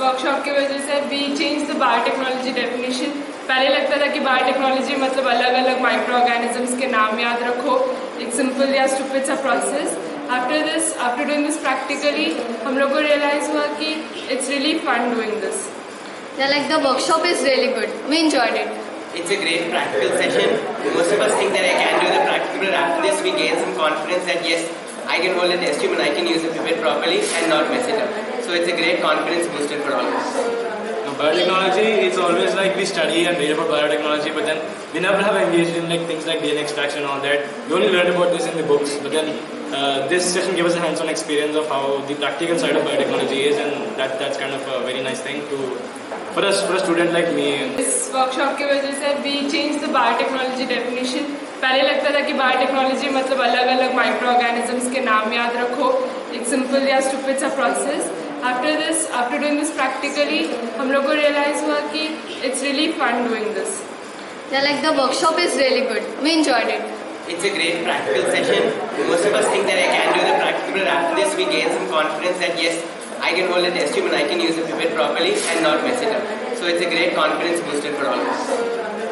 Workshop की वजह से we change the biotechnology definition. पहले लगता था कि बायोटेक्नोलॉजी मतलब अलग अलग माइक्रो ऑर्गेनिजम्स के नाम याद रखो, एक सिंपल या स्टूपिड सा process. After doing this practically हम लोग को रियलाइज हुआ कि it's really fun doing this. Yeah, like the workshop is really good. We enjoyed it. It's a great practical session. Most of us think that I can do the practical, but after this we gain some confidence that yes, I can hold a test tube and I can use the pipette properly and not mess it up. So it's a great confidence booster for all of us. Now, biotechnology, it's always like we study and read about biotechnology, but then we never have engaged in like things like DNA extraction and all that. We only learned about this in the books, but then this session gave us a hands-on experience of how the practical side of biotechnology is, and that's kind of a very nice thing to for a student like me. इस workshop की वजह से we change the biotechnology definition. पहले लगता था कि biotechnology मतलब अलग अलग माइक्रो ऑर्गेनिजम्स के नाम याद रखो, एक सिंपल या स्टूपिड सा process. After doing this practically हम लोग को रियलाइज हुआ कि it's really fun doing this. Yeah, like the workshop is really good. We enjoyed it. It's a great practical session. Most of us think that I can do the practical, but after this we gain some confidence that yes, I can hold a test tube and I can use the pipette properly and not mess it up. So it's a great confidence booster for all of us.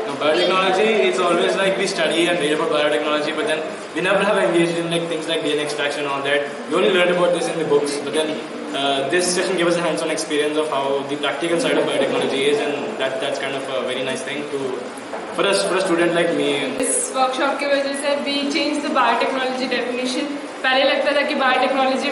Now, biotechnology, it's always like we study and read about biotechnology, but then we never have engaged in like things like DNA extraction and all that. We only learned about this in the books, but then this session gave us a hands-on experience of how the practical side of biotechnology is, and that's kind of a very nice thing to for a student like me. इस workshop की वजह से we change the biotechnology definition. पहले लगता था कि biotechnology